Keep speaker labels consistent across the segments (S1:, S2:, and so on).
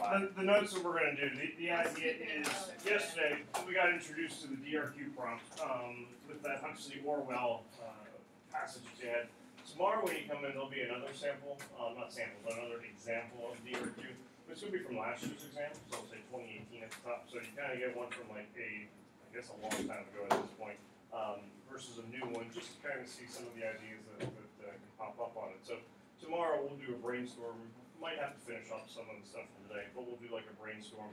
S1: The notes that we're going to do, the idea is, yesterday we got introduced to the DRQ prompt with that Huxley Orwell passage you had. Tomorrow when you come in, there'll be another sample, not sample, but another example of DRQ. This will be from last year's exam, so I'll say 2018 at the top. So you kind of get one from like I guess a long time ago at this point, versus a new one, just to kind of see some of the ideas that can pop up on it. So tomorrow we'll do a brainstorm. Might have to finish up some of the stuff from today, but we'll do like a brainstorm,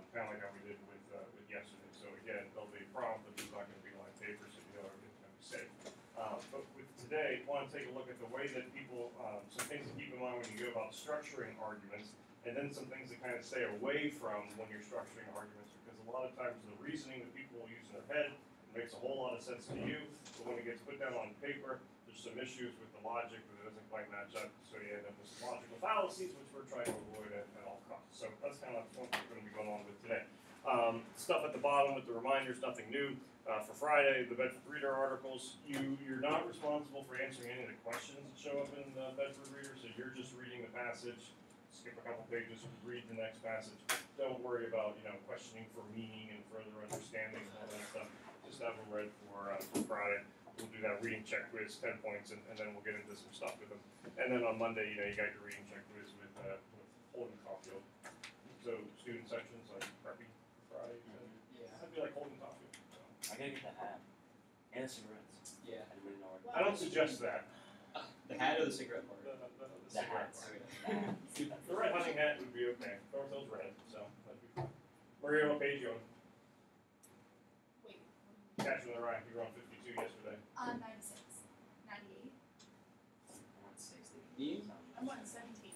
S1: kind of like how we did with yesterday. So again, there'll be a prompt, but there's not going to be live paper, so you know everything's going to be safe. But with today, I want to take a look at the way that people, some things to keep in mind when you go about structuring arguments, and then some things to kind of stay away from when you're structuring arguments, because a lot of times the reasoning that people will use in their head makes a whole lot of sense to you, but when it gets put down on paper, there's some issues with the logic that it doesn't quite match up, so you end up with some logical fallacies, which we're trying to avoid at all costs. So that's kind of what we're going to be going on with today. Stuff at the bottom with the reminders, nothing new. For Friday, the Bedford Reader articles, you're not responsible for answering any of the questions that show up in the Bedford Reader, so you're just reading the passage, skip a couple pages, read the next passage. Don't worry about questioning for meaning and further understanding and all that stuff. Just have them read for Friday. We'll do that reading check quiz, 10 points, and then we'll get into some stuff with them. And then on Monday, you got your reading check quiz with Holden Caulfield. So student sections like preppy Friday. Yeah, I'd be like Holden Caulfield. So.
S2: I gotta get the hat and the cigarettes.
S3: Yeah.
S1: I don't suggest that.
S3: The hat or the cigarette part?
S1: The
S2: hat.
S1: The red hunting hat would be okay. Thorfield's red, so that'd be fine. Maria, what page you on?
S4: Wait.
S1: Catch you in the right. You were on 52 yesterday.
S4: 96. 98. I'm on 17.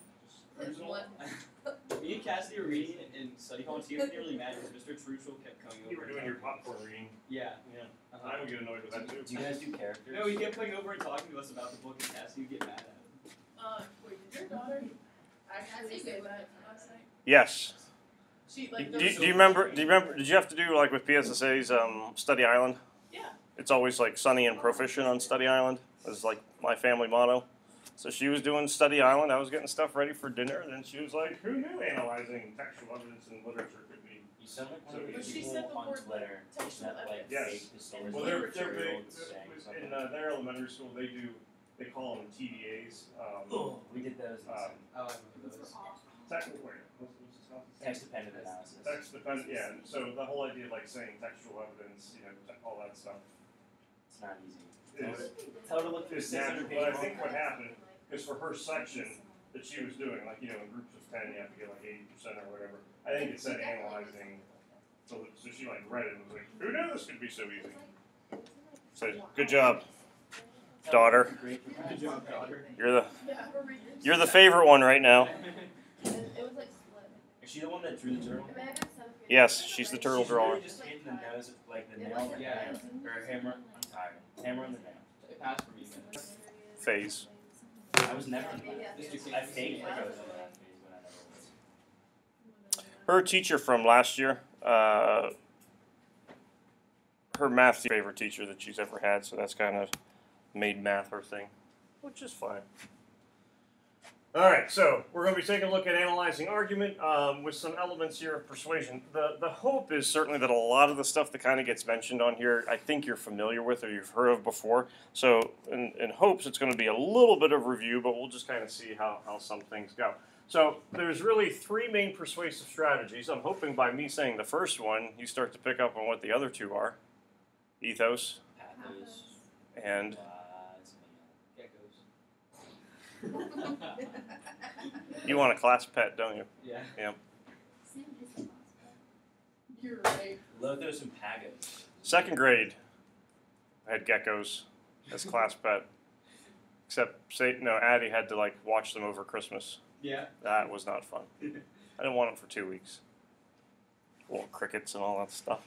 S1: Original?
S3: Me and Cassidy were reading in study hall, and she didn't really matter because Mr. Trussell kept coming over.
S1: You were doing your popcorn reading.
S3: Yeah.
S1: I would get annoyed with that too.
S2: Do you guys do characters?
S3: No, he kept coming over and talking to us about the book, and Cassidy would get mad at him.
S4: Wait, did your daughter actually say that last night?
S1: Yes.
S4: She, like,
S1: Do you remember? Did you have to do like with PSSA's Study Island?
S4: Yeah.
S1: It's always like sunny and proficient on Study Island. It's like my family motto. So she was doing Study Island. I was getting stuff ready for dinner, and then she was like, "Who knew analyzing textual evidence in literature could be?"
S2: You sound like one of
S4: But
S2: those
S4: she
S2: people
S4: said the
S2: on
S4: word
S2: Twitter
S4: textual
S2: that like
S1: Yes.
S2: fake the source
S1: Well,
S2: of
S1: they're
S2: material
S1: big
S2: saying
S1: in
S2: something.
S1: their elementary school. They call them TDAs.
S2: Oh, we did those.
S3: Oh, I remember those.
S1: Technical. What's this called?
S2: Text dependent analysis.
S1: Text dependent. Yeah. So the whole idea of like saying textual evidence, all that stuff.
S2: It's not easy.
S1: Is
S2: Tell her to look through
S1: It's natural,
S2: 600
S1: but I
S2: pages.
S1: think what happened is for her section that she was doing, like, in groups of 10, you have to get like 80% or whatever. I think it said analyzing, so she like read it and was like, who knew this could be so easy? So, good job, daughter.
S3: Good job, daughter.
S1: You're the favorite one right now.
S4: It was like split.
S2: Is she the one that drew the turtle?
S1: Yes, she's the turtle
S2: She's
S1: drawer.
S2: really just hitting the nose, like the nail,
S3: Yeah.
S2: or hammer. I'm tired. Hammer on the nail.
S3: It passed for me, man.
S1: Phase.
S2: I was never in that. I faked like I was in that phase, but I never was.
S1: Her teacher from last year, her math favorite teacher that she's ever had, so that's kind of made math her thing, which is fine. All right, so we're going to be taking a look at analyzing argument with some elements here of persuasion. The hope is certainly that a lot of the stuff that kind of gets mentioned on here, I think you're familiar with or you've heard of before. So in hopes it's going to be a little bit of review, but we'll just kind of see how some things go. So there's really three main persuasive strategies. I'm hoping by me saying the first one, you start to pick up on what the other two are. Ethos
S2: Pathos.
S1: and
S3: Geckos.
S1: you want a class pet, don't you?
S3: Yeah.
S1: Yep.
S4: You're right.
S2: Lothos and Pagos.
S1: Second grade, I had geckos as class pet. Except, Addie had to like watch them over Christmas.
S3: Yeah.
S1: That was not fun. I didn't want them for 2 weeks. Little crickets and all that stuff.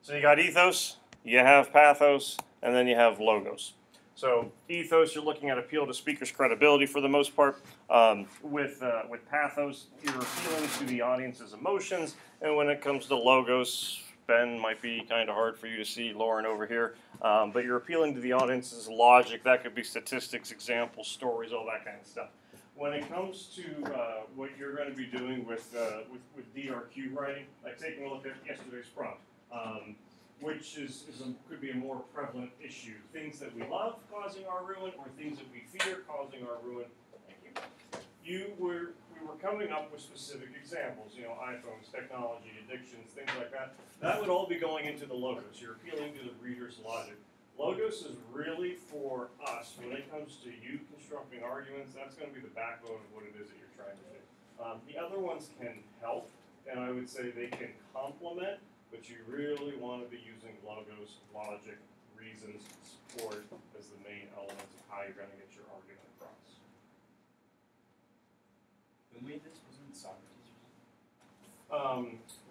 S1: So you got ethos, you have pathos, and then you have logos. So ethos, you're looking at appeal to speaker's credibility for the most part. With pathos, you're appealing to the audience's emotions. And when it comes to logos, Ben might be kind of hard for you to see, Lauren over here. But you're appealing to the audience's logic. That could be statistics, examples, stories, all that kind of stuff. when it comes to what you're going to be doing with DRQ writing, like taking a look at yesterday's prompt, which could be a more prevalent issue. Things that we love causing our ruin, or things that we fear causing our ruin. Thank you. We were coming up with specific examples. You know, iPhones, technology, addictions, things like that. That would all be going into the logos. You're appealing to the reader's logic. Logos is really for us when it comes to you constructing arguments. That's going to be the backbone of what it is that you're trying to do. The other ones can help, and I would say they can complement, but you really want to be using logos, logic, reasons, support as the main elements of how you're going to get your argument across.
S2: Who made this? Wasn't it Socrates?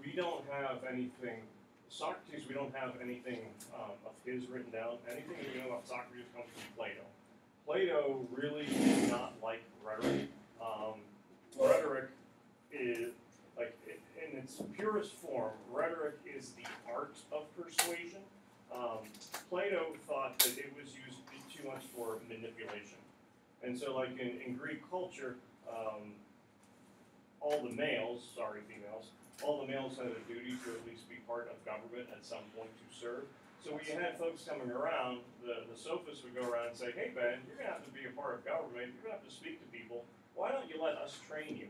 S1: We don't have anything. Socrates, we don't have anything of his written down. Anything that we know about Socrates comes from Plato. Plato really did not like rhetoric. Rhetoric is, like, in its purest form, rhetoric is the art of persuasion. Plato thought that it was used too much for manipulation. And so, like in Greek culture, all the males, sorry females, all the males had a duty to at least be part of government at some point to serve. So when you had folks coming around, the sophists would go around and say, hey Ben, you're going to have to be a part of government, you're going to have to speak to people, why don't you let us train you?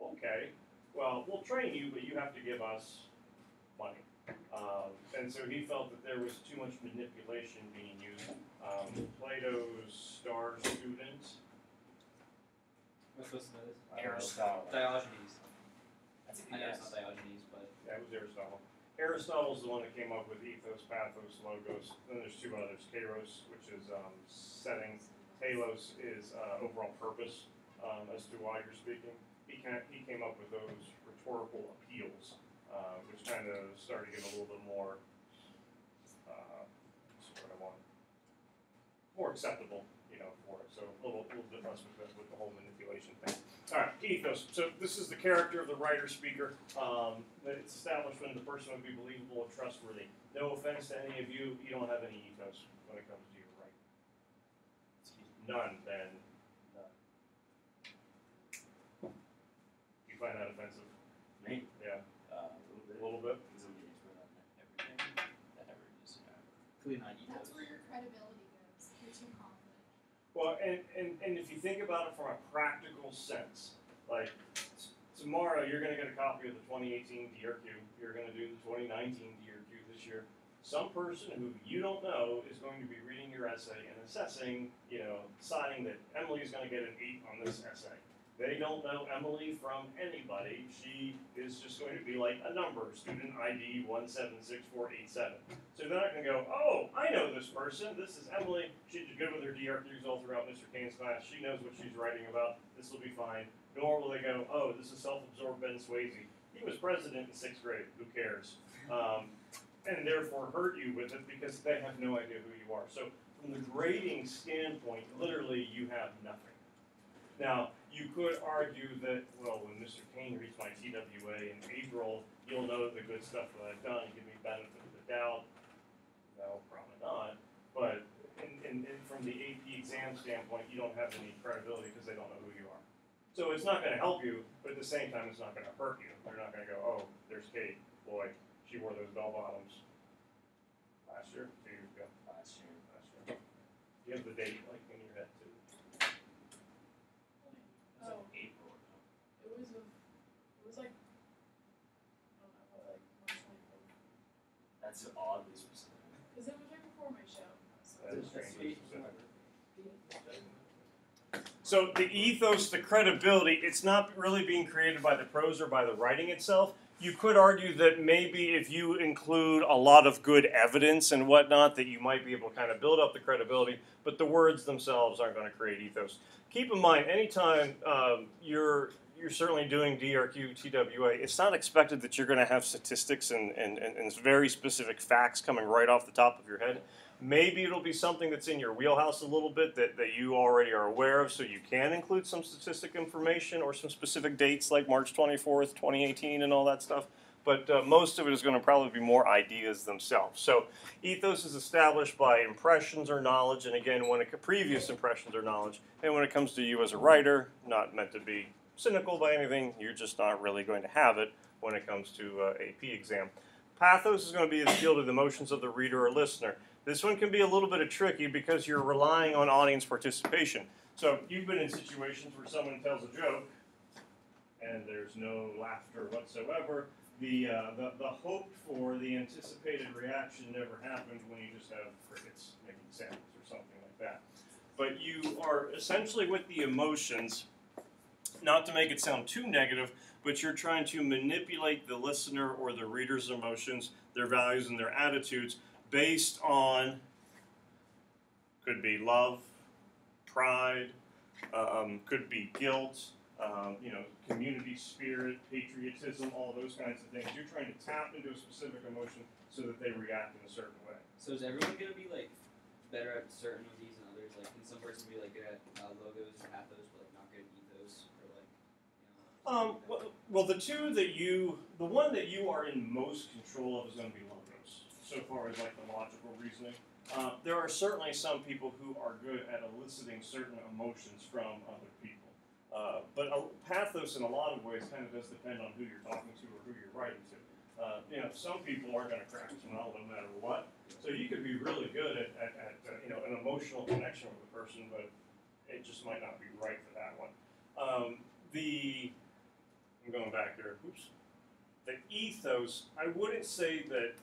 S1: Okay, well, we'll train you, but you have to give us money. And so he felt that there was too much manipulation being used. Plato's star student,
S3: Am I supposed to know this?
S2: Aristotle.
S3: Diogenes.
S2: That's a
S3: I
S2: good
S3: know
S2: guess.
S3: it's not Diogenes, but
S1: that was Aristotle. Aristotle's the one that came up with ethos, pathos, logos. Then there's two others. Kairos, which is settings. Telos is overall purpose as to why you're speaking. He came up with those rhetorical appeals, which kind of started to get a little bit more, what's what I want, more acceptable, you know, for it. So a little bit less with the whole manipulation thing. All right, ethos. So this is the character of the writer-speaker. It's established when the person would be believable and trustworthy. No offense to any of you, you don't have any ethos when it comes to your writing. None, Ben. None. You find that offensive?
S2: Me?
S1: Yeah,
S2: A
S1: a little bit.
S2: Because I'm getting thrown out everything that ever is.
S3: clearly not ethos.
S4: That's where your credibility goes. You're too confident.
S1: Well, and if you think about it from a practical sense, like tomorrow you're going to get a copy of the 2018 DRQ, you're going to do the 2019 DRQ this year. Some person who you don't know is going to be reading your essay and assessing, you know, deciding that Emily is going to get an 8 on this essay. They don't know Emily from anybody. She is just going to be like a number, student ID 176487. So they're not going to go, oh, I know this person. This is Emily. She did good with her DRQs all throughout Mr. Kane's class. She knows what she's writing about. This will be fine. Nor will they go, oh, this is self-absorbed Ben Swayze. He was president in 6th grade. Who cares? And therefore hurt you with it because they have no idea who you are. So from the grading standpoint, literally you have nothing. Now, you could argue that, well, when Mr. Kane reads my TWA in April, you'll know the good stuff that I've done, give me benefit of the doubt. No, probably not. But from the AP exam standpoint, you don't have any credibility because they don't know who you are. So it's not going to help you, but at the same time, it's not going to hurt you. They're not going to go, oh, there's Kate. Boy, she wore those bell bottoms last year, 2 years ago.
S2: Last year.
S1: You have the date like in your head too.
S2: It was like April or something.
S4: It was like, I don't know, like 124.
S2: That's oddly specific.
S4: Because it was right before my show. So
S1: That is
S3: That's
S1: strangely
S3: sweet.
S1: specific. So the ethos, the credibility, it's not really being created by the prose or by the writing itself. You could argue that maybe if you include a lot of good evidence and whatnot, that you might be able to kind of build up the credibility, but the words themselves aren't going to create ethos. Keep in mind, anytime you're certainly doing DRQ, TWA, it's not expected that you're going to have statistics and very specific facts coming right off the top of your head. Maybe it'll be something that's in your wheelhouse a little bit that you already are aware of, so you can include some statistic information or some specific dates like March 24th, 2018 and all that stuff. but most of it is going to probably be more ideas themselves. So ethos is established by impressions or knowledge, and again, previous impressions or knowledge. And when it comes to you as a writer, not meant to be cynical by anything, you're just not really going to have it when it comes to AP exam. Pathos is going to be the field of the emotions of the reader or listener. This one can be a little bit tricky because you're relying on audience participation. So you've been in situations where someone tells a joke and there's no laughter whatsoever. The hoped for, the anticipated reaction never happened when you just have crickets making sounds or something like that. But you are essentially with the emotions, not to make it sound too negative, but you're trying to manipulate the listener or the reader's emotions, their values, and their attitudes based on, could be love, pride, could be guilt, community spirit, patriotism, all those kinds of things. You're trying to tap into a specific emotion so that they react in a certain way.
S3: So is everyone gonna be like better at certain of these than others? Like, can some person be like good at logos or pathos, but like not good at ethos, or like?
S1: Well, the one that you are in most control of is going to be logos. So far as like the logical reasoning, there are certainly some people who are good at eliciting certain emotions from other people. But pathos in a lot of ways kind of does depend on who you're talking to or who you're writing to. Some people aren't going to crack the smile no matter what. So you could be really good at an emotional connection with a person, but it just might not be right for that one. I'm going back there. Oops. The ethos, I wouldn't say that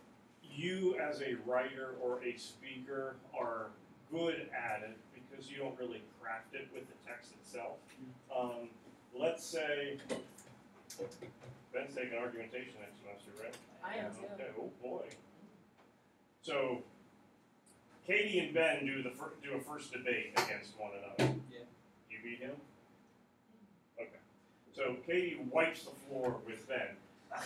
S1: you as a writer or a speaker are good at it because you don't really craft it with the text itself. Let's say, Ben's taking argumentation next semester, right?
S4: I am too.
S1: Okay, oh boy. So, Katie and Ben do a first debate against one another.
S3: Yeah.
S1: You beat him? Okay. So Katie wipes the floor with Ben.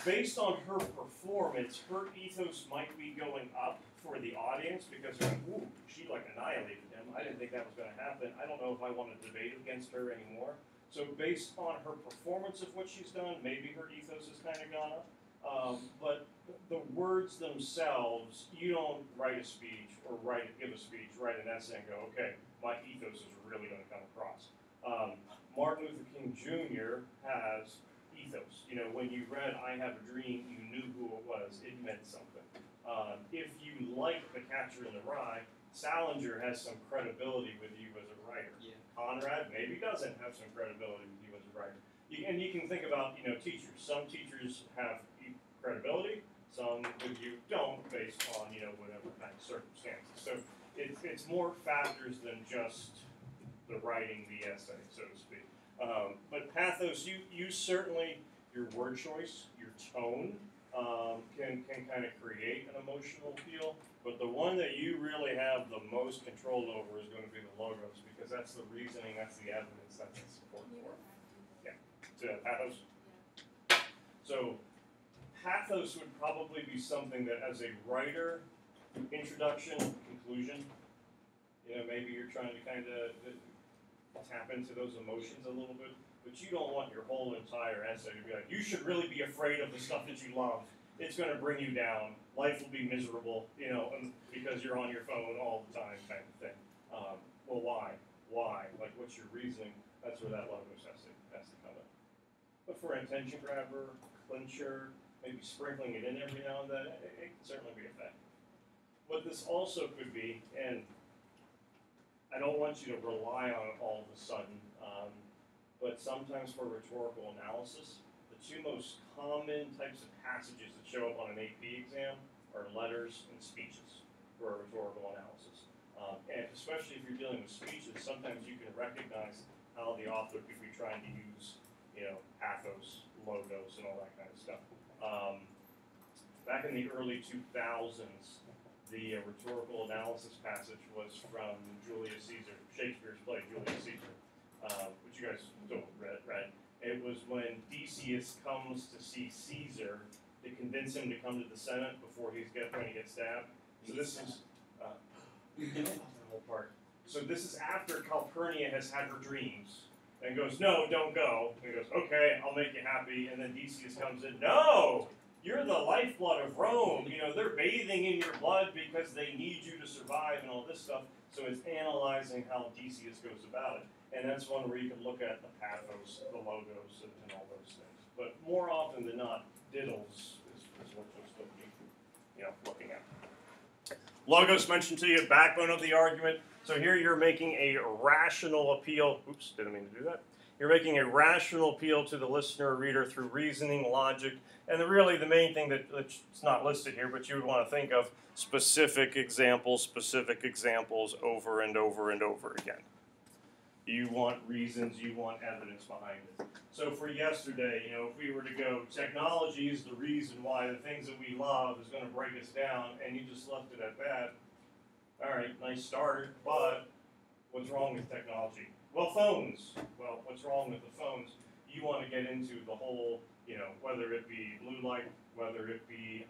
S1: Based on her performance, her ethos might be going up for the audience because they're like, ooh, she like annihilated him. I didn't think that was going to happen. I don't know if I want to debate against her anymore. So based on her performance of what she's done, maybe her ethos has kind of gone up. But the words themselves, you don't write a speech or give a speech, write an essay and go, okay, my ethos is really going to come across. Martin Luther King Jr. has ethos. When you read I Have a Dream, you knew who it was. It meant something. If you like The Catcher in the Rye, Salinger has some credibility with you as a writer.
S3: Yeah.
S1: Conrad maybe doesn't have some credibility with you as a writer. And you can think about, teachers. Some teachers have credibility, some with you don't, based on, whatever kind of circumstances. So it's more factors than just the writing, the essay, so to speak. But pathos, you certainly, your word choice, your tone, can kind of create an emotional feel. But the one that you really have the most control over is going to be the logos, because that's the reasoning, that's the evidence, that's the support for it. Yeah. So pathos.
S4: Yeah.
S1: So pathos would probably be something that, as a writer, introduction, conclusion. Maybe you're trying to kind of tap into those emotions a little bit, but you don't want your whole entire essay to be like, you should really be afraid of the stuff that you love. It's going to bring you down. Life will be miserable, because you're on your phone all the time, kind of thing. Well, why? Why? Like, what's your reasoning? That's where that logos has to come in. But for an attention grabber, clincher, maybe sprinkling it in every now and then, it can certainly be effective. What this also could be, and I don't want you to rely on it all of a sudden, but sometimes for rhetorical analysis, the two most common types of passages that show up on an AP exam are letters and speeches for a rhetorical analysis. And especially if you're dealing with speeches, sometimes you can recognize how the author could be trying to use, pathos, logos, and all that kind of stuff. Back in the early 2000s, the rhetorical analysis passage was from Julius Caesar, Shakespeare's play Julius Caesar, which you guys don't read, right? It was when Decius comes to see Caesar to convince him to come to the Senate before he's going to get stabbed. So this is the whole part. So this is after Calpurnia has had her dreams and goes, no, don't go. And he goes, okay, I'll make you happy. And then Decius comes in, no, you're the lifeblood of Rome. You know, they're bathing in your blood because they need you to survive and all this stuff. So it's analyzing how Decius goes about it. And that's one where you can look at the pathos, the logos, and all those things. But more often than not, diddles is what you'll still be, looking at. Logos mentioned to you, backbone of the argument. So here you're making a rational appeal. Oops, didn't mean to do that. You're making a rational appeal to the listener or reader through reasoning, logic, and really the main thing that's not listed here, but you would want to think of specific examples over and over and over again. You want reasons, you want evidence behind it. So for yesterday, if we were to go, technology is the reason why the things that we love is going to break us down, and you just left it at that. All right, nice start, but what's wrong with technology? Well, phones. Well, what's wrong with the phones? You want to get into the whole, whether it be blue light, whether it be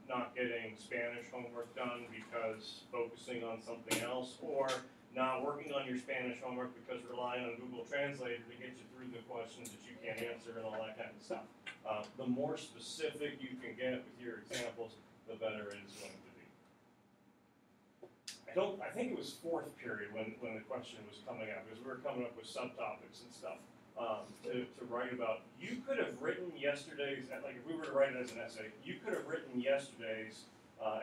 S1: not getting Spanish homework done because focusing on something else, or not working on your Spanish homework because relying on Google Translator to get you through the questions that you can't answer and all that kind of stuff. The more specific you can get with your examples, the better it is going to be. I think it was fourth period when the question was coming up, because we were coming up with subtopics and stuff to write about. You could have written yesterday's, like if we were to write it as an essay, you could have written yesterday's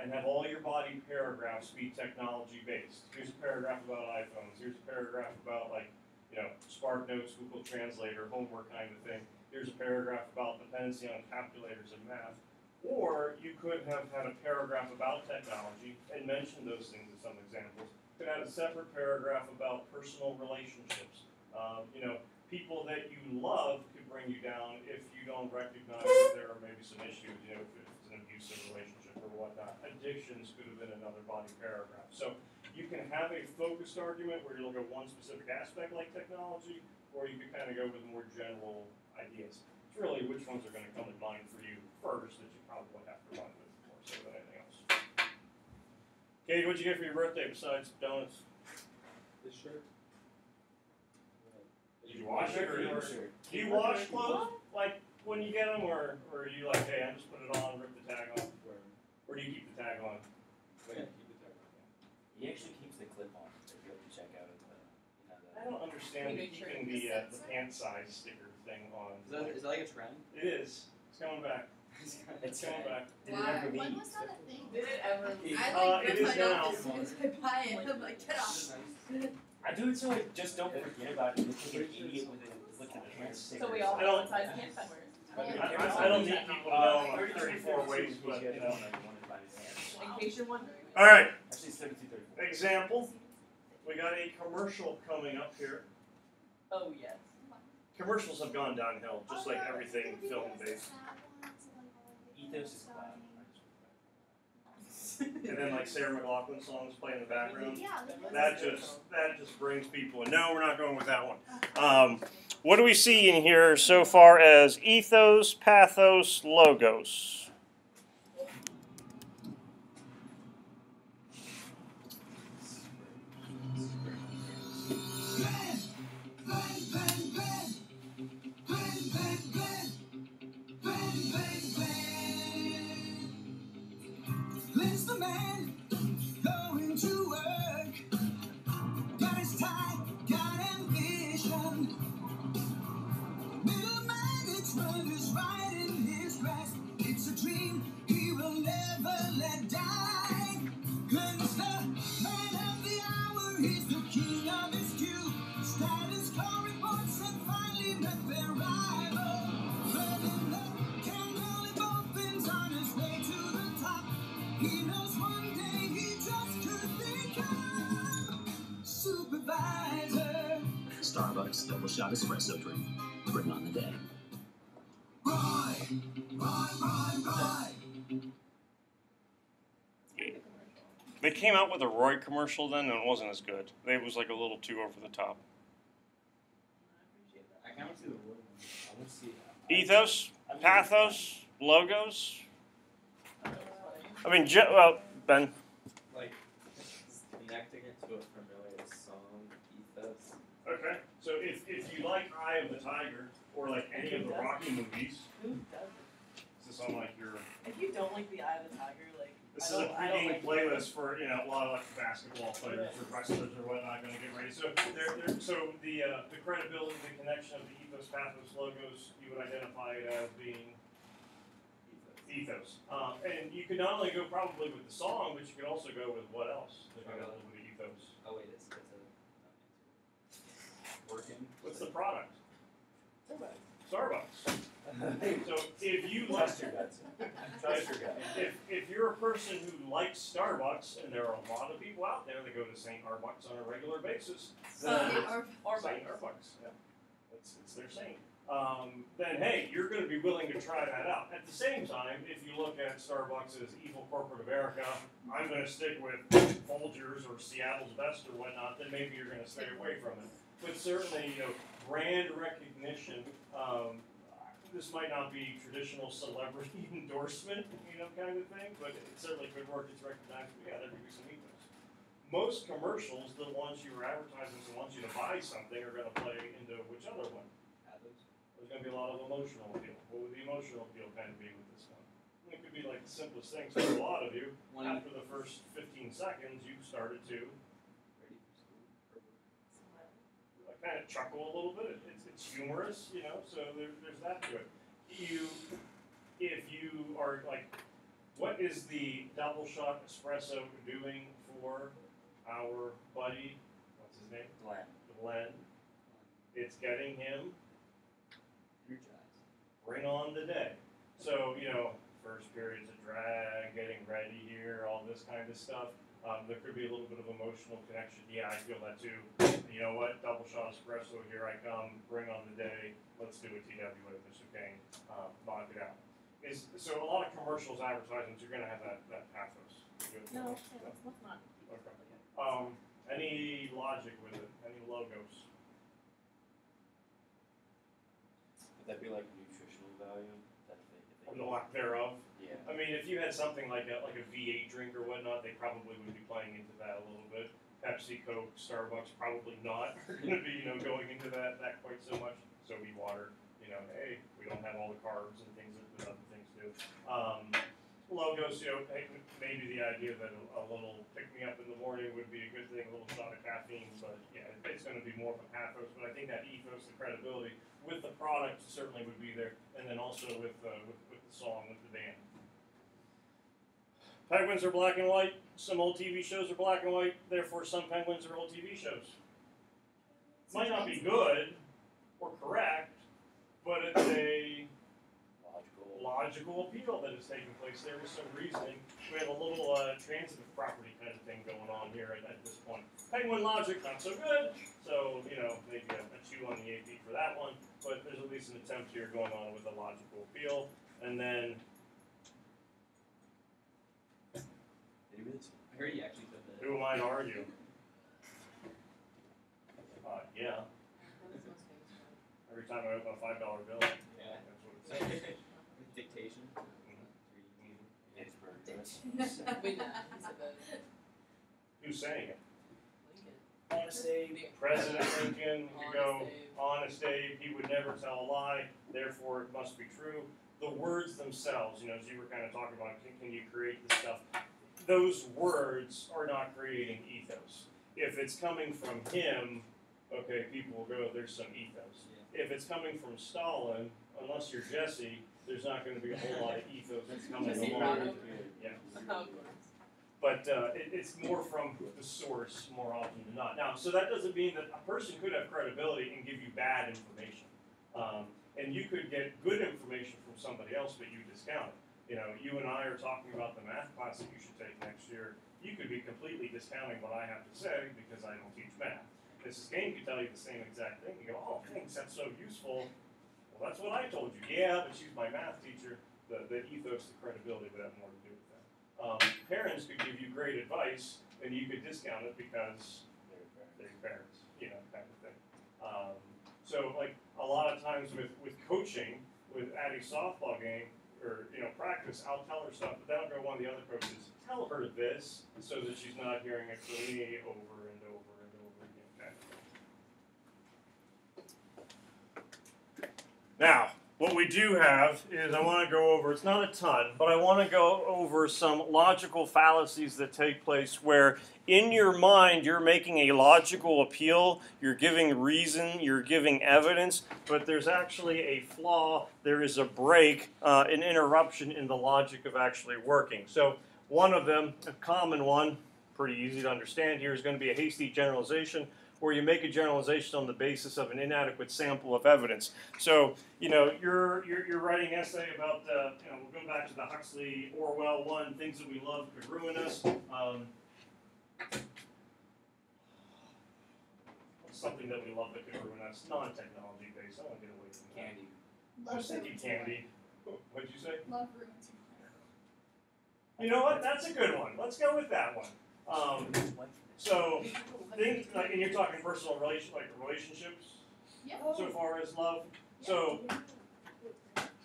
S1: and have all your body paragraphs be technology based. Here's a paragraph about iPhones. Here's a paragraph about SparkNotes, Google Translator, homework kind of thing. Here's a paragraph about dependency on calculators and math. Or you could have had a paragraph about technology and mentioned those things as some examples. You could have a separate paragraph about personal relationships. People that you love could bring you down if you don't recognize that there are maybe some issues, if it's an abusive relationship or whatnot. Addictions could have been another body paragraph. So you can have a focused argument where you look at one specific aspect like technology, or you could kind of go with more general ideas. It's really which ones are going to come in mind for you first that you probably have to run with more so than anything else. Kate, what'd you get for your birthday besides donuts?
S3: This shirt.
S1: Did you wash it, or do you wash clothes like when you get them, or are you like, hey, I just put it on, rip the tag off, or do you keep the tag on?
S3: Yeah, keep the tag on.
S2: He actually keeps the clip on if you have to check out
S1: I don't understand keeping the pant size sticker thing on.
S3: Is that like a trend?
S1: It is. It's coming back. It's coming back.
S2: Did it ever
S4: When
S2: leave?
S4: was that a thing?
S5: Did it ever leave?
S4: I
S1: it
S4: rip
S1: is
S4: mine
S1: now.
S4: off as soon as I buy it. I'm like, get off.
S2: I do it so I just don't forget about it. Look like an idiot with a look at the pants sticker.
S5: So we all
S1: I don't-
S5: have one size pants somewhere.
S1: I don't need people to know I'm 34 ways, but
S5: In case you're wondering.
S1: All right.
S2: Actually, it's 32, 34.
S1: Example. We got a commercial coming up here.
S5: Oh yes.
S1: Commercials have gone downhill, just like everything film based.
S2: Ethos is cloud.
S1: And then like Sarah McLachlan songs play in the background. That just brings people in. No, we're not going with that one. What do we see in here so far as ethos, pathos, logos?
S6: Lives the man going to work. Got his tie, got ambition. Middleman, it's wonders right in his grasp. It's a dream he will never let die. Cause the man of the hour, he's the king of his cue. Status quo reports and finally met their rival. Burning the candle in both ends on his way to the top. He knows one day he just could become supervisor.
S7: Starbucks double shot espresso drink. Bring on the day.
S6: Roy.
S1: They came out with a Roy commercial then, and it wasn't as good. It was like a little too over the top.
S3: I can't see the word.
S2: I want to see
S1: Ethos, pathos, logos. I mean, Ben.
S8: Like, connecting it to a familiar song, ethos.
S1: Okay, so if you like Eye of the Tiger or like any of the Rocky movies,
S5: Who does
S1: is this on like your
S5: you don't like the Eye of the Tiger, like
S1: This
S5: I
S1: is a
S5: don't
S1: pregame
S5: like
S1: playlist for a lot of like basketball players or wrestlers or whatnot going to get ready. So so the credibility, the connection of the ethos, pathos, logos, you would identify it as being ethos. And you could not only go probably with the song, but you could also go with what else? To go with the ethos.
S3: Oh wait, it's working.
S1: What's the product?
S4: Starbucks.
S1: Starbucks. So if you like,
S2: Trust your guts. Trust your gut.
S1: if you're a person who likes Starbucks, and there are a lot of people out there that go to St. Starbucks on a regular basis, then
S5: or
S1: St. Starbucks, yeah, it's their saint. Then hey, you're going to be willing to try that out. At the same time, if you look at Starbucks as evil corporate America, I'm going to stick with Folgers or Seattle's Best or whatnot, then maybe you're going to stay away from it. But certainly, brand recognition. This might not be traditional celebrity endorsement, kind of thing, but it certainly could work. It's recognized. Yeah, there could be some ethos. Most commercials, the ones you were advertising to want you to buy something, are going to play into which other one? There's going to be a lot of emotional appeal. What would the emotional appeal kind of be with this one? It could be like the simplest things for a lot of you. After the first 15 seconds, you started to kind of chuckle a little bit. It's humorous, so there's that to it. If you are like, what is the double shot espresso doing for our buddy? What's his name? Glenn. It's getting him bring on the day. So, first periods of drag, getting ready here, all this kind of stuff. There could be a little bit of emotional connection. Yeah, I feel that too. You know what? Double shot espresso, here I come, bring on the day. Let's do a TWA, Mr. Kane. Knock it out. So a lot of commercials, advertisements, you're going to have that pathos.
S5: No, let's not.
S1: Okay. Any logic with it? Any logos?
S8: Would that be like nutritional value? That
S1: Or the lack thereof?
S8: Yeah.
S1: I mean, if you had something like a V8 drink or whatnot, they probably would be playing into that a little bit. Pepsi, Coke, Starbucks, probably not are going to be, going into that quite so much. So be water, hey, we don't have all the carbs and things that other things do. Logos, maybe the idea that a little pick me up in the morning would be a good thing, a little shot of caffeine, but yeah, it's going to be more of a pathos. But I think that ethos, the credibility with the product certainly would be there, and then also with the song, with the band. Penguins are black and white. Some old TV shows are black and white. Therefore, some penguins are old TV shows. Might not be good or correct, but it's a logical appeal that is taking place. There is some reasoning. We have a little transitive property kind of thing going on here at this point. Penguin logic, not so good. So, maybe a 2 on the AP for that one. But there's at least an attempt here going on with a logical appeal. And then...
S3: I heard he actually said that.
S1: Who am I to argue? Yeah. Every time I open a $5 bill,
S3: Yeah.
S1: that's what it says.
S3: Dictation.
S5: Wait, no, he said that.
S1: Who's saying it?
S5: Lincoln.
S1: Honest Abe, President Lincoln, you go, Honest Abe, he would never tell a lie, therefore it must be true. The words themselves, as you were kind of talking about, can you create this stuff? Those words are not creating ethos. If it's coming from him, okay, people will go, there's some ethos.
S3: Yeah.
S1: If it's coming from Stalin, unless you're Jesse, there's not going to be a whole lot of ethos that's coming
S5: Jesse
S1: along.
S5: Bravo?
S1: Yeah.
S5: Of course.
S1: But it's more from the source more often than not. Now, so that doesn't mean that a person could have credibility and give you bad information. And you could get good information from somebody else, but you discount it. You and I are talking about the math class that you should take next year. You could be completely discounting what I have to say because I don't teach math. Mrs. Kane could tell you the same exact thing. You go, oh, thanks, that's so useful. Well, that's what I told you. Yeah, but she's my math teacher. The ethos, the credibility would have more to do with that. Parents could give you great advice, and you could discount it because they're your parents, kind of thing. So, like, a lot of times with coaching, with Addie's softball game, or, practice, I'll tell her stuff, but then I'll go one of the other coaches, tell her this, so that she's not hearing it from me over and over and over again. Kind of thing. Now, what we do have is I want to go over, it's not a ton, but I want to go over some logical fallacies that take place where in your mind you're making a logical appeal, you're giving reason, you're giving evidence, but there's actually a flaw, there is a break, an interruption in the logic of actually working. So one of them, a common one, pretty easy to understand here, is going to be a hasty generalization, where you make a generalization on the basis of an inadequate sample of evidence. So, you're writing an essay about, we'll go back to the Huxley Orwell one, things that we love could ruin us. Something that we love that could ruin us, non-technology based. I want to get away from that.
S3: Candy.
S1: I was thinking candy. What'd you say?
S4: Love ruins you.
S1: You know what? That's a good one. Let's go with that one. So, things like, and you're talking personal relationships
S4: Yeah.
S1: so far as love. So,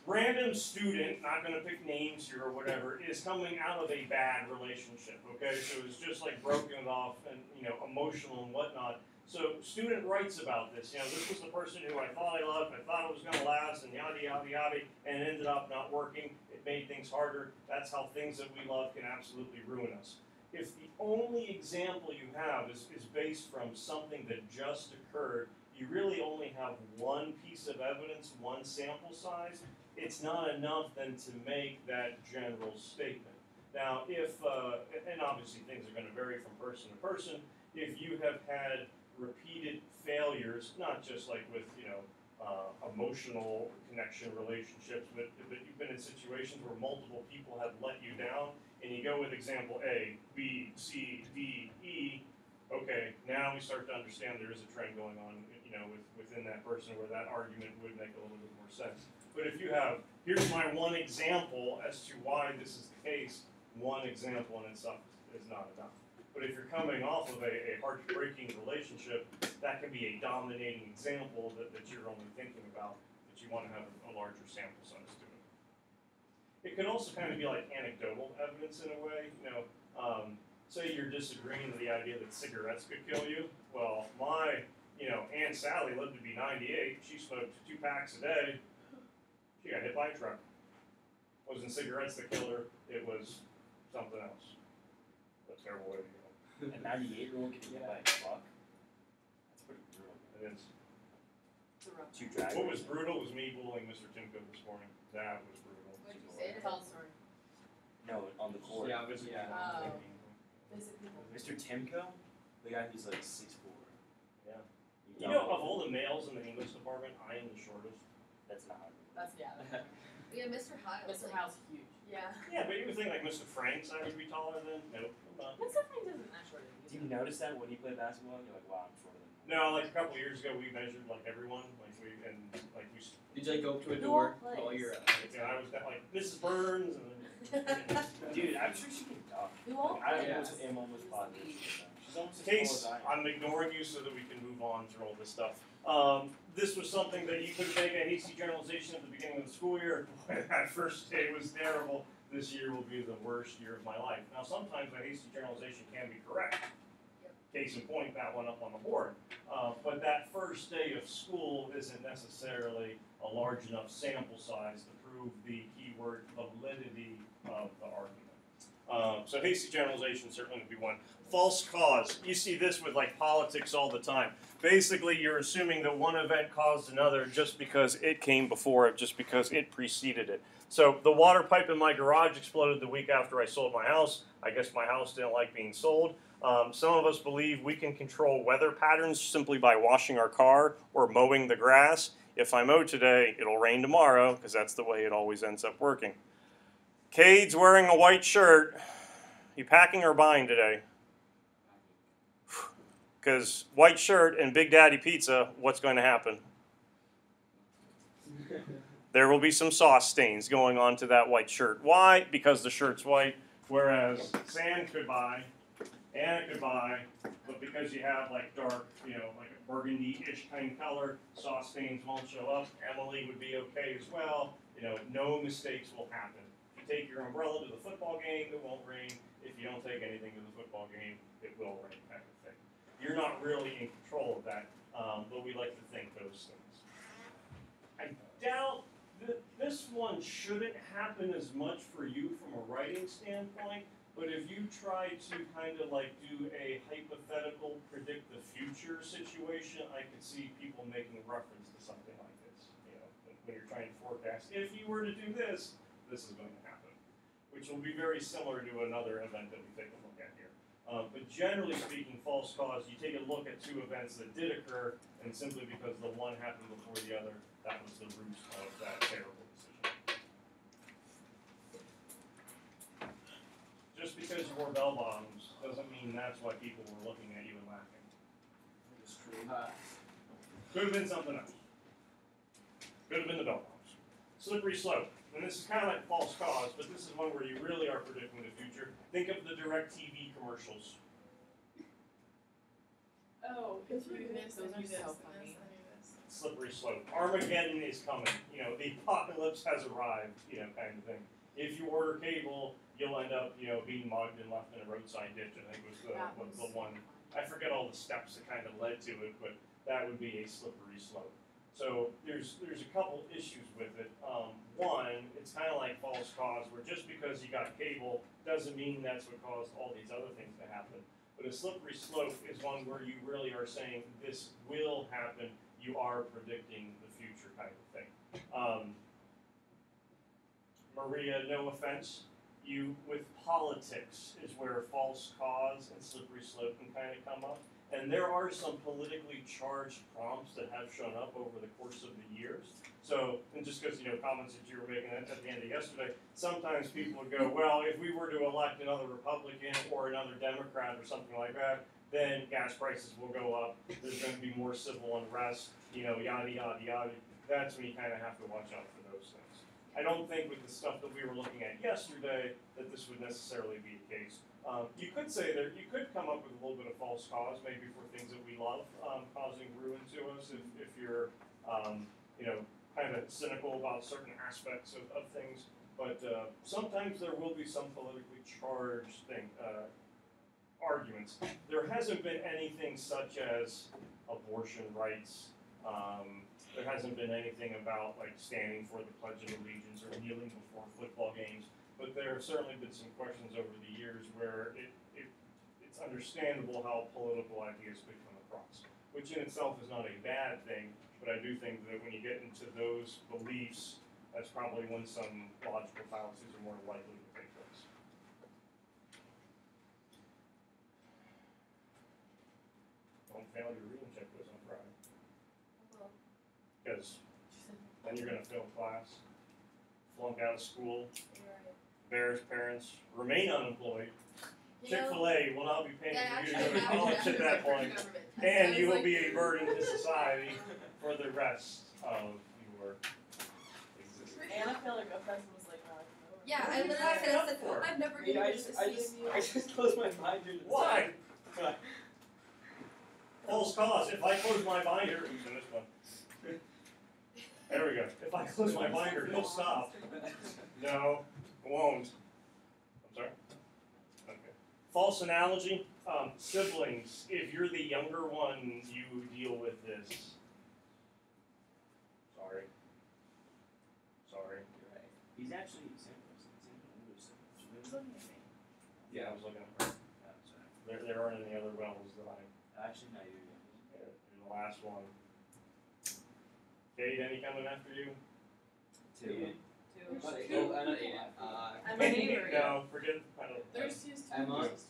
S1: random student, not going to pick names here or whatever, is coming out of a bad relationship. Okay, so it's just like broken off and emotional and whatnot. So, student writes about this. This was the person who I thought I loved, I thought it was going to last, and yada yada yada, and it ended up not working. It made things harder. That's how things that we love can absolutely ruin us. If the only example you have is based from something that just occurred, you really only have one piece of evidence, one sample size, it's not enough then to make that general statement. Now, if, and obviously things are going to vary from person to person, if you have had repeated failures, not just like with, emotional connection relationships, but you've been in situations where multiple people have let you down, and you go with example A, B, C, D, E, okay, now we start to understand there is a trend going on, within that person where that argument would make a little bit more sense. But if you have, here's my one example as to why this is the case, one example in itself is not enough. But if you're coming off of a heartbreaking relationship, that can be a dominating example that you're only thinking about, that you want to have a larger sample size to it. It can also kind of be like anecdotal evidence in a way. Say you're disagreeing with the idea that cigarettes could kill you. Well, my, Aunt Sally lived to be 98. She smoked 2 packs a day. She got hit by a truck. It wasn't cigarettes that killed her. It was something else. A terrible way to go.
S2: A 98-year-old getting hit by a truck? That's pretty brutal.
S1: It is.
S2: Two drivers.
S1: What was brutal was me bullying Mr. Timko this morning. That was brutal.
S4: What'd you say?
S5: Tell the story.
S2: No, on the court.
S3: Yeah, but yeah.
S5: Oh.
S2: Mr. Timko? The guy who's like 6'4".
S1: Yeah. Of all the males in the English department, I am the shortest.
S2: That's not.
S5: That's
S4: Yeah, Mr. Hyle.
S5: Mr. Howe's huge.
S4: Yeah.
S1: Yeah, but you would think like Mr. Franks I would be taller than. Nope. I'm not.
S5: Mr. Frank isn't that short.
S2: Do you notice that when you play basketball? You're like, wow, I'm shorter than him.
S1: No, like a couple of years ago, we measured like everyone,
S3: Did you like go up to a door?
S5: Who all
S3: All your.
S1: I was like Mrs. Burns, and then
S2: Dude, I'm sure she can dunk.
S5: Who all?
S2: I
S3: Yeah.
S2: am almost positive. She's almost as
S1: Case,
S2: tall as I am.
S1: I'm ignoring you so that we can move on through all this stuff. This was something that you could make a hasty generalization at the beginning of the school year. That first day was terrible. This year will be the worst year of my life. Now, sometimes a hasty generalization can be correct. Case in point, that one up on the board. But that first day of school isn't necessarily a large enough sample size to prove the keyword validity of the argument. So hasty generalization certainly would be one. False cause. You see this with like politics all the time. Basically, you're assuming that one event caused another just because it came before it, just because it preceded it. So the water pipe in my garage exploded the week after I sold my house. I guess my house didn't like being sold. Some of us believe we can control weather patterns simply by washing our car or mowing the grass. If I mow today, it'll rain tomorrow, because that's the way it always ends up working. Cade's wearing a white shirt. You packing or buying today? Because white shirt and Big Daddy Pizza, what's going to happen? There will be some sauce stains going onto that white shirt. Why? Because the shirt's white, whereas Sam could buy, Anna could buy, but because you have like dark, like a burgundy-ish kind of color, sauce stains won't show up. Emily would be okay as well. No mistakes will happen. If you take your umbrella to the football game, it won't rain. If you don't take anything to the football game, it will rain, kind of thing. You're not really in control of that, but we like to think those things. I doubt This one shouldn't happen as much for you from a writing standpoint, but if you try to kind of like do a hypothetical predict the future situation, I could see people making reference to something like this. You know, when you're trying to forecast, if you were to do this, this is going to happen, which will be very similar to another event that we take a look at here. But generally speaking, false cause, you take a look at two events that did occur, and simply because the one happened before the other, that was the root of that terrible decision. Just because you wore bell bottoms doesn't mean that's why people were looking at you and laughing.
S8: It's true.
S1: Could have been something else. Could have been the bell bottoms. Slippery slope. And this is kind of like false cause, but this is one where you really are predicting the future. Think of the DirecTV commercials.
S4: Oh, if you do this,
S5: Those
S4: then
S5: are
S4: do this,
S5: so
S4: and
S5: funny.
S4: this, then do this.
S1: Slippery slope. Armageddon is coming. You know, the apocalypse has arrived, you know, kind of thing. If you order cable, you'll end up, you know, being mugged and left in a roadside ditch. I think was the one. I forget all the steps that kind of led to it, but that would be a slippery slope. So there's a couple issues with it. One, it's kind of like false cause, where just because you got cable doesn't mean that's what caused all these other things to happen. But a slippery slope is one where you really are saying this will happen. You are predicting the future kind of thing. Maria, no offense, you with politics is where false cause and slippery slope can kind of come up. And there are some politically charged prompts that have shown up over the course of the years. So, and just because, you know, comments that you were making at the end of yesterday, sometimes people would go, well, if we were to elect another Republican or another Democrat or something like that, then gas prices will go up, there's going to be more civil unrest, you know, yada, yada, yada. That's when you kind of have to watch out for those things. I don't think with the stuff that we were looking at yesterday that this would necessarily be the case. You could say that you could come up with a little bit of false cause, maybe for things that we love, causing ruin to us if you're, you know, kind of cynical about certain aspects of things. But sometimes there will be some politically charged arguments. There hasn't been anything such as abortion rights. There hasn't been anything about like standing for the Pledge of Allegiance or kneeling before football games. But there have certainly been some questions over the years where it's understandable how political ideas could come across, which in itself is not a bad thing, but I do think that when you get into those beliefs, that's probably when some logical fallacies are more likely to take place. Don't fail your reading check quiz on Friday, because then you're going to fail class, flunk out of school. Bears parents remain unemployed. Chick-fil-A will not be paying for you to go to college at that point, and you will be a burden to society for the rest of your existence.
S5: And I feel like a person was like, no,
S4: Yeah, I literally said that. I've never
S3: Wait,
S4: even
S3: I
S4: you.
S3: just closed my binder to the
S1: Why?
S3: side.
S1: False cause. If I close my binder, in this one. There we go. If I close my binder, he'll stop. No, it won't. I'm sorry. Okay. False analogy. Siblings. If you're the younger one, you deal with this. Sorry.
S2: You're right. He's actually
S1: Yeah, I was looking at her. There aren't any other wells that
S2: Actually, no, you're
S1: you're the last one. Kate, any coming after you?
S2: two.
S3: Not Aiden.
S5: I'm a neighbor.
S1: No, forget. I don't.
S4: There's two
S3: Emma?
S4: sisters.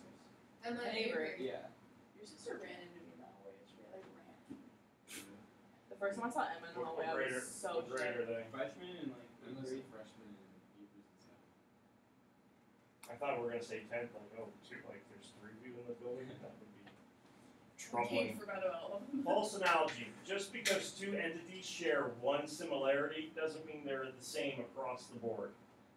S4: Emma
S5: A neighbor.
S3: Yeah.
S4: Your sister ran into me in the hallway. She like ran.
S5: The first time I saw Emma in the
S1: What
S5: hallway, I
S1: grade
S5: was so
S1: what grade are
S5: shook.
S1: they?
S3: Freshman and like
S8: Emma's
S3: third.
S8: a freshman in Hebrews and stuff.
S1: I thought we were gonna say 10th, like, oh, two, like, there's 3 of you in the building, that would be
S4: Kate
S1: troubling.
S4: forgot about all of them.
S1: False analogy, just because 2 entities share one similarity doesn't mean they're the same across the board.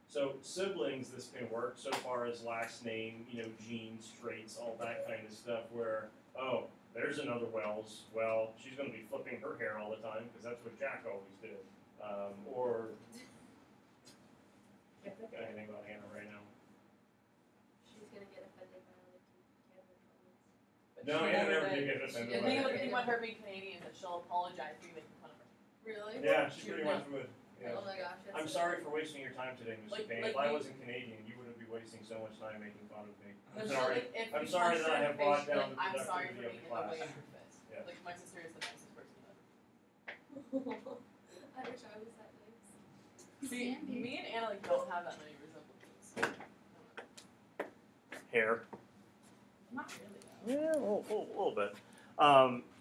S1: So siblings, this can work so far as last name, you know, genes, traits, all that kind of stuff where, oh, there's another Wells, well, she's gonna be flipping her hair all the time, because that's what Jack always did. Or, can't think of anything about Hannah right now.
S4: She's gonna get offended by all the Canada comments.
S5: But
S1: No,
S5: she
S1: Hannah
S5: never
S1: never
S5: did.
S1: did get offended
S5: The
S1: by
S5: thing
S1: that.
S5: about being Canadian is that she'll apologize for you making fun of her.
S4: Really?
S1: Yeah, she
S5: She
S1: pretty
S5: would
S1: much would. You know,
S4: Oh my gosh.
S1: I'm sorry for wasting your time today, Mr.
S5: Like-
S1: Payne.
S5: like
S1: If I
S5: you-
S1: wasn't Canadian, you wouldn't be wasting so much time making fun of me. I'm
S5: But
S1: sorry.
S5: like, if
S1: I'm
S5: you
S1: sorry
S5: punch
S1: that I
S5: her in
S1: have
S5: the
S1: brought
S5: face, you're
S1: down
S5: like,
S1: the
S5: I'm sorry for
S1: productivity of
S5: making
S1: the
S5: it the way
S1: class.
S5: of your fist.
S1: Yeah.
S5: Like my sister is the nicest person ever.
S4: I wish I was that nice.
S5: See, me and Anna like don't have that many resemblances.
S1: Hair.
S5: Not really though.
S1: Yeah, a little bit.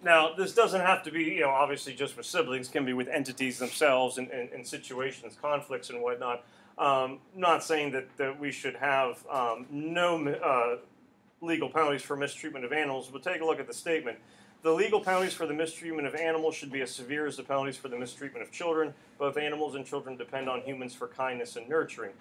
S1: Now, this doesn't have to be, obviously just with siblings. It can be with entities themselves and situations, conflicts and whatnot. Not saying that we should have no legal penalties for mistreatment of animals, but take a look at the statement. The legal penalties for the mistreatment of animals should be as severe as the penalties for the mistreatment of children. Both animals and children depend on humans for kindness and nurturing.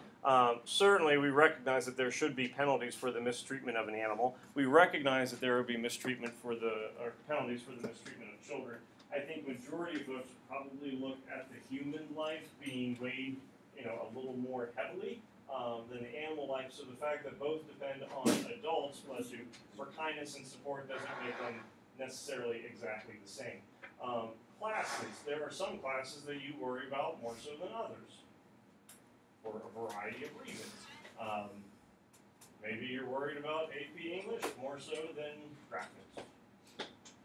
S1: Certainly, we recognize that there should be penalties for the mistreatment of an animal. We recognize that there would be mistreatment or penalties for the mistreatment of children. I think majority of us probably look at the human life being weighed, a little more heavily than the animal life. So the fact that both depend on adults, bless you, for kindness and support doesn't make them necessarily exactly the same. Classes. There are some classes that you worry about more so than others for a variety of reasons. Maybe you're worried about AP English more so than graphics.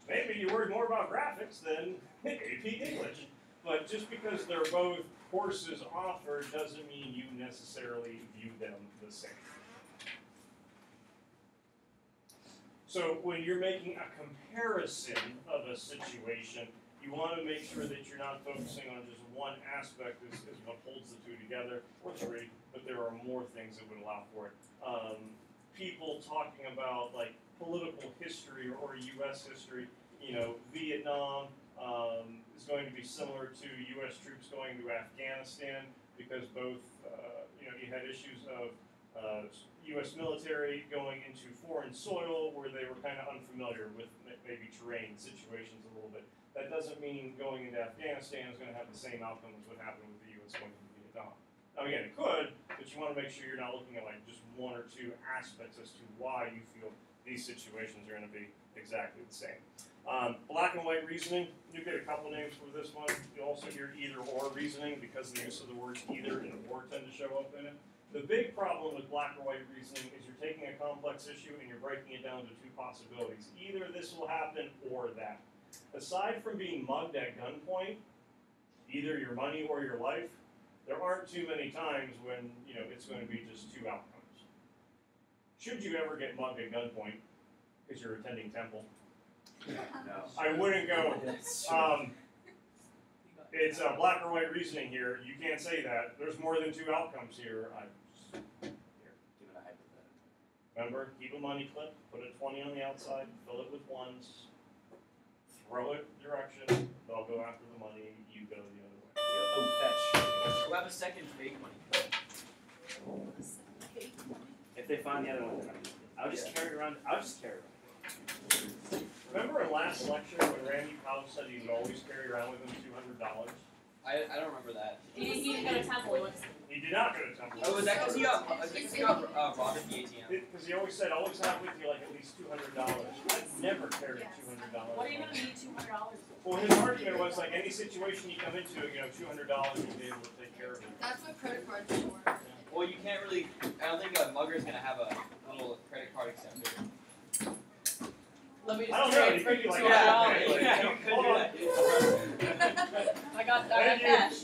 S1: Maybe you're worried more about graphics than AP English. But just because they're both courses offered doesn't mean you necessarily view them the same. So when you're making a comparison of a situation, you want to make sure that you're not focusing on just one aspect is what holds the two together, or three, but there are more things that would allow for it. People talking about like political history or U.S. history, Vietnam is going to be similar to U.S. troops going to Afghanistan because both, you had issues of U.S. military going into foreign soil where they were kind of unfamiliar with maybe terrain situations a little bit. That doesn't mean going into Afghanistan is going to have the same outcome as what happened with the U.S. going into Vietnam. Now again, it could, but you want to make sure you're not looking at like just one or two aspects as to why you feel these situations are going to be exactly the same. Black and white reasoning, you get a couple names for this one. You also hear either or reasoning because the use of the words either and or tend to show up in it. The big problem with black or white reasoning is you're taking a complex issue and you're breaking it down to two possibilities. Either this will happen or that. Aside from being mugged at gunpoint, either your money or your life, there aren't too many times when, it's going to be just two outcomes. Should you ever get mugged at gunpoint because you're attending temple,
S2: No.
S1: I wouldn't go,
S2: That's true.
S1: it's black or white reasoning here. You can't say that. There's more than two outcomes here.
S2: Give it a hypothetical.
S1: Remember, keep a money clip, put a 20 on the outside, fill it with ones, throw it direction, they'll go after the money, you go the other way.
S2: Oh, fetch.
S3: We'll have a second fake money.
S2: If they find the other one, I'll just carry it around.
S1: Remember in last lecture when Randy Powell said he would always carry around with him $200?
S3: I don't remember that.
S5: He didn't go to temple. He went to
S1: He did not go to temple.
S3: Oh, was that because he got robbed at the ATM?
S1: Because he always said, always have with you like at least $200. I've never carried $200.
S5: What are you gonna need $200 for?
S1: Well, his argument was like any situation you come into, $200 you'll be able to take care of it.
S4: That's what credit cards are for.
S3: Well, you can't really. I don't think a mugger's gonna have a little credit card acceptor.
S5: Let me
S1: I don't
S5: just
S1: know,
S5: trade
S1: you
S5: for
S1: could be like,
S5: $200.
S1: yeah,
S3: Yeah, you could
S1: hold
S3: do
S1: on.
S3: that.
S5: I got
S1: Thank you.
S5: cash.